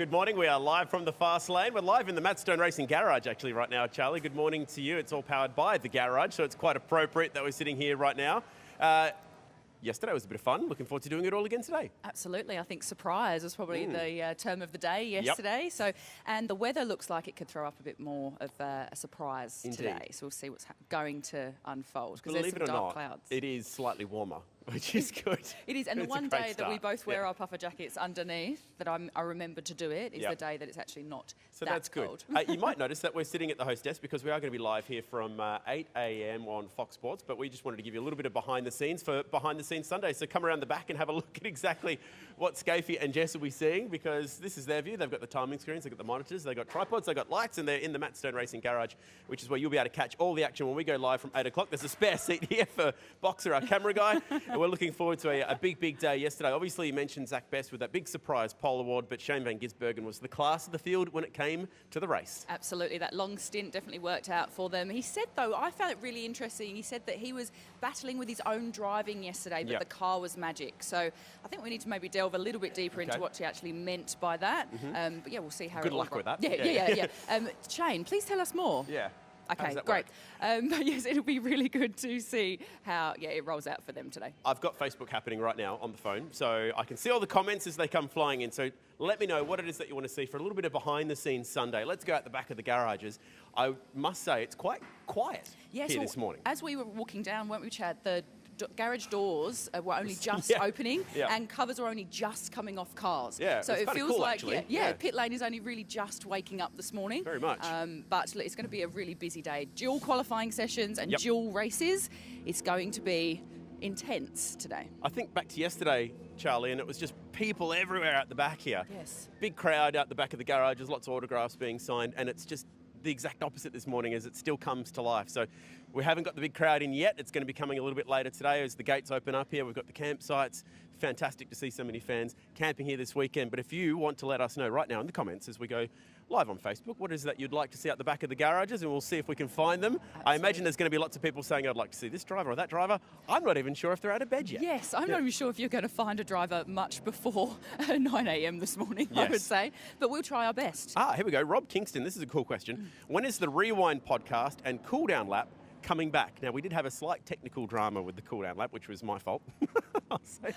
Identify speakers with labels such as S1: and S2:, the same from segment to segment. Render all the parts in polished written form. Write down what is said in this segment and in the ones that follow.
S1: Good morning. We are live from the fast lane. We're live in the Matt Stone Racing Garage actually right now, Charlie. Good morning to you. It's all powered by the garage, so it's quite appropriate that we're sitting here right now. Yesterday was a bit of fun. Looking forward to doing it all again today.
S2: Absolutely. I think surprise was probably the term of the day yesterday. Yep. So, and the weather looks like it could throw up a bit more of a surprise today. So we'll see what's going to unfold because there's some dark clouds.
S1: It is slightly warmer, which is good.
S2: It is, and the one day that we both wear our puffer jackets underneath, that I remember to do it, is the day that it's actually not
S1: so that's
S2: cold.
S1: Good. You might notice that we're sitting at the host desk because we are going to be live here from 8 a.m. on Fox Sports, but we just wanted to give you a little bit of behind the scenes for Behind the Scenes Sunday. So come around the back and have a look at exactly what Scafie and Jess will be seeing, because this is their view. They've got the timing screens, they've got the monitors, they've got tripods, they've got lights, and they're in the Matt Stone Racing Garage, which is where you'll be able to catch all the action when we go live from 8 o'clock. There's a spare seat here for Boxer, our camera guy, and we're looking forward to a big day yesterday. Obviously, you mentioned Zach Best with that big surprise pole award, but Shane Van Gisbergen was the class of the field when it came to the race.
S2: Absolutely. That long stint definitely worked out for them. He said, though, I found it really interesting, he said that he was battling with his own driving yesterday, but the car was magic. So I think we need to maybe delve a little bit deeper into what he actually meant by that. But yeah, we'll see how
S1: Good luck with that.
S2: Yeah. Shane, please tell us more.
S1: Yeah.
S2: Okay, great. But yes, it'll be really good to see how it rolls out for them today.
S1: I've got Facebook happening right now on the phone, so I can see all the comments as they come flying in. So let me know what it is that you want to see for a little bit of behind the scenes Sunday. Let's go out the back of the garages. I must say it's quite quiet here this morning.
S2: As we were walking down, weren't we, Chad? The garage doors were only just opening and covers were only just coming off cars.
S1: Yeah,
S2: so it feels
S1: cool,
S2: like pit lane is only really just waking up this morning.
S1: Very much.
S2: But it's going to be a really busy day. Dual qualifying sessions and dual races. It's going to be intense today.
S1: I think back to yesterday, Charlie, and it was just people everywhere at the back here.
S2: Yes.
S1: Big crowd out the back of the garages, lots of autographs being signed, and it's just the exact opposite this morning as it still comes to life. So we haven't got the big crowd in yet. It's going to be coming a little bit later today as the gates open up here. We've got the campsites. Fantastic to see so many fans camping here this weekend. But if you want to let us know right now in the comments as we go live on Facebook, what is that you'd like to see out the back of the garages, and we'll see if we can find them. Absolutely. I imagine there's going to be lots of people saying, I'd like to see this driver or that driver. I'm not even sure if they're out of bed yet.
S2: Yes, I'm not even sure if you're going to find a driver much before 9 a.m. this morning, I would say. But we'll try our best.
S1: Here we go. Rob Kingston, this is a cool question. When is the Rewind podcast and cool down lap coming back? Now, we did have a slight technical drama with the cool-down lap, which was my fault. I'll say,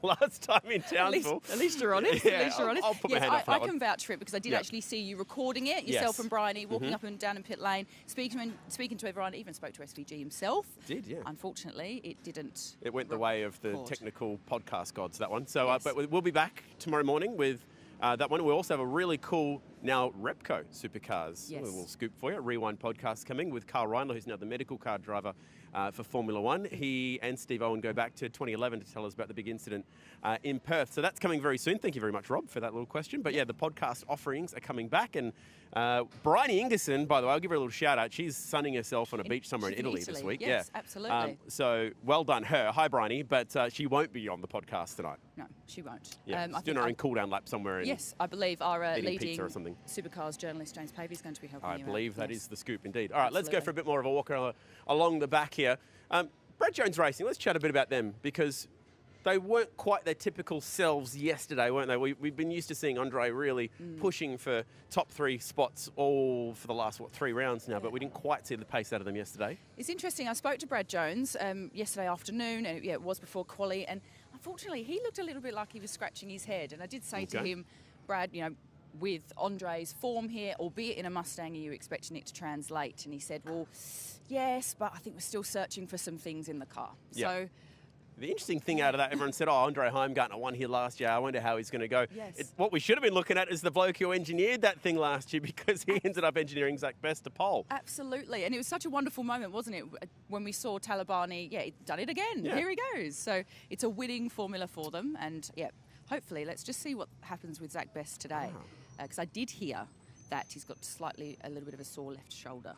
S1: last time in Townsville.
S2: At least you're honest.
S1: I'll put my hand up for that
S2: I can vouch for it because I did actually see you recording it, yourself and Bryony, walking up and down in pit lane, speaking to everyone, even spoke to SVG himself.
S1: Did, yeah.
S2: Unfortunately, it didn't.
S1: It went the way of the technical podcast gods, that one. So, but we'll be back tomorrow morning with that one. We also have a really cool now Repco Supercars.
S2: Yes.
S1: A little scoop for you. Rewind podcast coming with Carl Reindler, who's now the medical car driver for Formula One. He and Steve Owen go back to 2011 to tell us about the big incident in Perth. So that's coming very soon. Thank you very much, Rob, for that little question. But yeah, the podcast offerings are coming back. And Bryony Ingerson, by the way, I'll give her a little shout out. She's sunning herself on a beach somewhere in Italy this week.
S2: Yes, absolutely.
S1: So well done her. Hi, Bryony. But she won't be on the podcast tonight.
S2: No, she won't.
S1: Yeah, she's doing her own cool-down lap somewhere.
S2: Yes, I believe our leading
S1: something.
S2: Supercars journalist, James Pavey, is going to be helping
S1: I
S2: you
S1: believe
S2: out.
S1: that is the scoop indeed. All right, let's go for a bit more of a walk along the back here. Brad Jones Racing, let's chat a bit about them because they weren't quite their typical selves yesterday, weren't they? We've been used to seeing Andre really pushing for top 3 spots all for the last, 3 rounds now, but we didn't quite see the pace out of them yesterday.
S2: It's interesting. I spoke to Brad Jones yesterday afternoon, and it was before quali, and unfortunately he looked a little bit like he was scratching his head, and I did say to him, Brad, with Andre's form here, albeit in a Mustang, are you expecting it to translate? And he said, well, yes, but I think we're still searching for some things in the car.
S1: Yeah.
S2: So
S1: the interesting thing out of that, everyone said, Andre Heimgartner won here last year. I wonder how he's going to go.
S2: Yes.
S1: What we should have been looking at is the bloke who engineered that thing last year because he ended up engineering Zach Best to pole.
S2: Absolutely. And it was such a wonderful moment, wasn't it, when we saw Talabani, he'd done it again. Yeah. Here he goes. So it's a winning formula for them. And, hopefully, let's just see what happens with Zach Best today. Because I did hear that he's got a little bit of a sore left shoulder.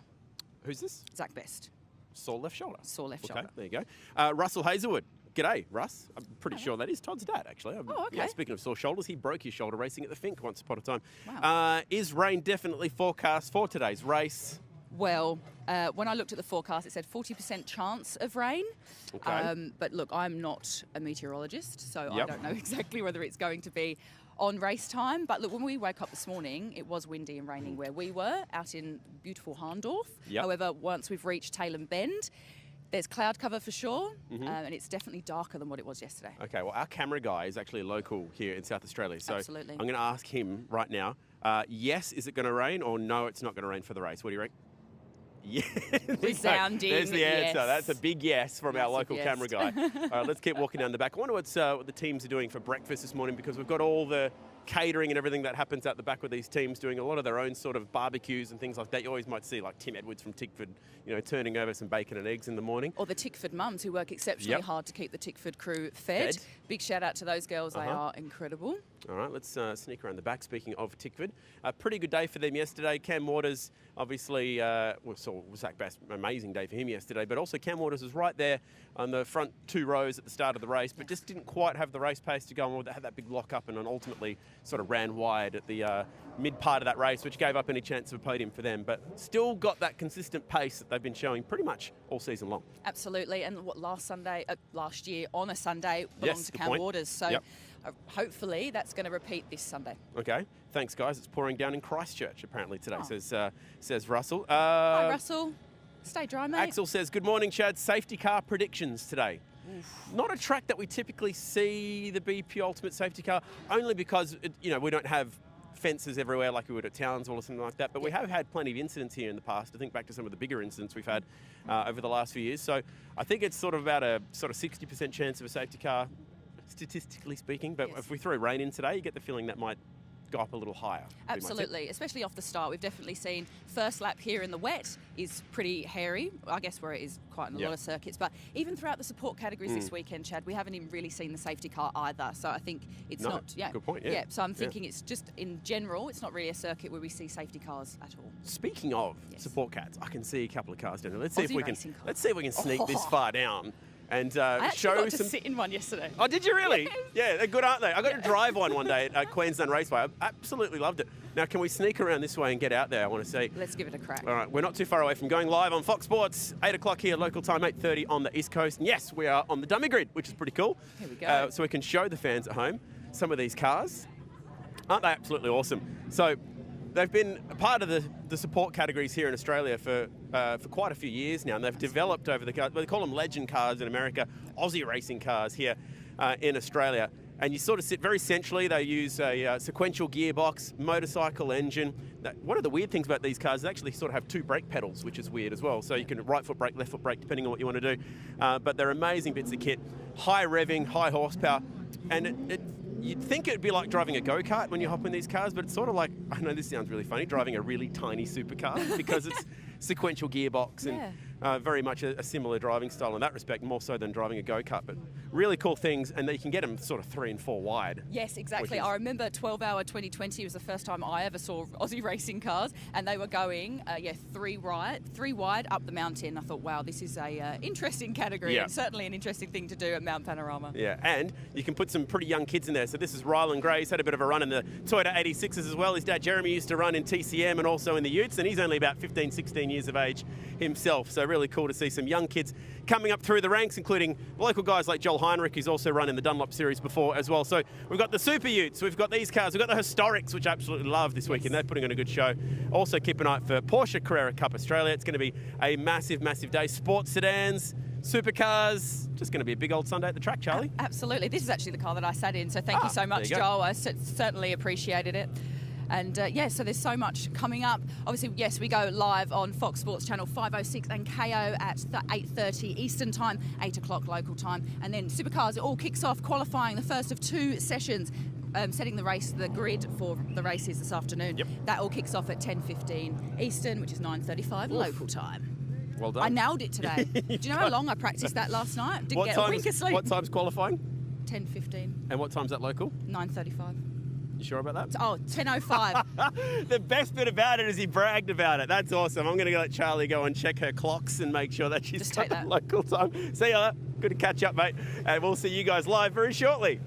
S1: Who's this?
S2: Zach Best.
S1: Sore left shoulder.
S2: Sore left shoulder.
S1: There you go. Russell Hazelwood. G'day, Russ. I'm pretty sure that is Todd's dad, actually.
S2: Oh, okay.
S1: Yeah, speaking of sore shoulders, he broke his shoulder racing at the Fink once upon a time.
S2: Wow.
S1: Is rain definitely forecast for today's race?
S2: Well, when I looked at the forecast, it said 40% chance of rain.
S1: Okay.
S2: But look, I'm not a meteorologist, so I don't know exactly whether it's going to be on race time. But look, when we woke up this morning, it was windy and raining where we were, out in beautiful Harndorf.
S1: Yep.
S2: However, once we've reached Tailem Bend, there's cloud cover for sure, and it's definitely darker than what it was yesterday.
S1: Okay, well, our camera guy is actually a local here in South Australia. So
S2: Absolutely.
S1: I'm going to ask him right now, yes, is it going to rain, or no, it's not going to rain for the race? What do you reckon? Yeah.
S2: Resounding
S1: There's the answer.
S2: yes.
S1: That's a big yes from our
S2: Massive
S1: local
S2: yes.
S1: camera guy. All right, let's keep walking down the back. I wonder what the teams are doing for breakfast this morning, because we've got all the catering and everything that happens out the back with these teams doing a lot of their own sort of barbecues and things like that. You always might see like Tim Edwards from Tickford, turning over some bacon and eggs in the morning.
S2: Or the Tickford mums who work exceptionally hard to keep the Tickford crew fed. Big shout out to those girls. They are incredible.
S1: All right, let's sneak around the back. Speaking of Tickford, a pretty good day for them yesterday. Cam Waters, obviously, saw Zach Bass, amazing day for him yesterday, but also Cam Waters was right there on the front 2 rows at the start of the race, but just didn't quite have the race pace to go on. They had that big lock up and then ultimately sort of ran wide at the mid part of that race, which gave up any chance of a podium for them, but still got that consistent pace that they've been showing pretty much all season long.
S2: Absolutely, and last year on a Sunday belonged to Cam Waters, so hopefully that's going to repeat this Sunday.
S1: Okay, thanks guys. It's pouring down in Christchurch apparently today, says Russell.
S2: Hi Russell, stay dry mate.
S1: Axel says, good morning Chad, safety car predictions today. Not a track that we typically see the BP Ultimate Safety Car, only because we don't have fences everywhere like we would at Townsville or something like that, but we have had plenty of incidents here in the past. I think back to some of the bigger incidents we've had over the last few years, so I think it's sort of about a sort of 60% chance of a safety car, statistically speaking, but if we throw rain in today, you get the feeling that might go up a little higher.
S2: Absolutely, especially off the start. We've definitely seen first lap here in the wet is pretty hairy, I guess where it is quite in a lot of circuits, but even throughout the support categories this weekend, Chad, we haven't even really seen the safety car either, so I think it's not...
S1: Good point,
S2: so I'm thinking it's just, in general, it's not really a circuit where we see safety cars at all.
S1: Speaking of support cats, I can see a couple of cars down there. Let's see if we can sneak this far down and
S2: I
S1: show
S2: got
S1: some.
S2: to sit in one yesterday.
S1: Oh, did you really?
S2: Yes.
S1: Yeah, they're good, aren't they? I got to drive one day at Queensland Raceway. I absolutely loved it. Now, can we sneak around this way and get out there? I want to see.
S2: Let's give it a crack.
S1: All right, we're not too far away from going live on Fox Sports, 8 o'clock here, local time, 8:30 on the East Coast. And yes, we are on the dummy grid, which is pretty cool.
S2: Here we go.
S1: So we can show the fans at home some of these cars. Aren't they absolutely awesome? So they've been a part of the support categories here in Australia for quite a few years now, and they've developed over the cars. They call them legend cars in America, Aussie racing cars here in Australia. And you sort of sit very centrally. They use a sequential gearbox, motorcycle engine. One of the weird things about these cars is they actually sort of have 2 brake pedals, which is weird as well. So you can right foot brake, left foot brake, depending on what you want to do. But they're amazing bits of kit, high revving, high horsepower, and you'd think it'd be like driving a go-kart when you hop in these cars, but it's sort of like, I know this sounds really funny, driving a really tiny supercar because it's sequential gearbox and very much a similar driving style in that respect, more so than driving a go-kart, but really cool things, and you can get them sort of 3 and 4 wide.
S2: Yes, exactly. I remember 12 Hour 2020 was the first time I ever saw Aussie racing cars, and they were going 3 wide up the mountain. I thought, wow, this is a interesting category, and certainly an interesting thing to do at Mount Panorama.
S1: Yeah, and you can put some pretty young kids in there. So this is Rylan Gray. He's had a bit of a run in the Toyota 86s as well. His dad Jeremy used to run in TCM and also in the Utes, and he's only about 15, 16 years of age himself. So really cool to see some young kids coming up through the ranks, including local guys like Joel Heinrich, who's also run in the Dunlop Series before as well. So we've got the Super Utes, we've got these cars, we've got the Historics, which I absolutely love this weekend. They're putting on a good show. Also keep an eye out for Porsche Carrera Cup Australia. It's going to be a massive, massive day. Sports sedans, supercars, just going to be a big old Sunday at the track, Charlie.
S2: Absolutely. This is actually the car that I sat in, so thank you so much, Joel. I certainly appreciated it. And so there's so much coming up. Obviously, yes, we go live on Fox Sports Channel 506 and KO at the 8:30 Eastern Time, 8 o'clock local time. And then Supercars, it all kicks off qualifying, the first of 2 sessions, setting the grid for the races this afternoon. Yep. That all kicks off at 10:15 Eastern, which is 9:35 local time.
S1: Well done.
S2: I nailed it today. Do you know how long I practiced that last night? Didn't get a wink of sleep.
S1: What time's qualifying?
S2: 10:15.
S1: And what time's that local?
S2: 9:35.
S1: You sure about that?
S2: Oh, 10:05.
S1: The best bit about it is he bragged about it. That's awesome. I'm going to let Charlie go and check her clocks and make sure that she's got the local time. See ya. Good to catch up, mate. And we'll see you guys live very shortly.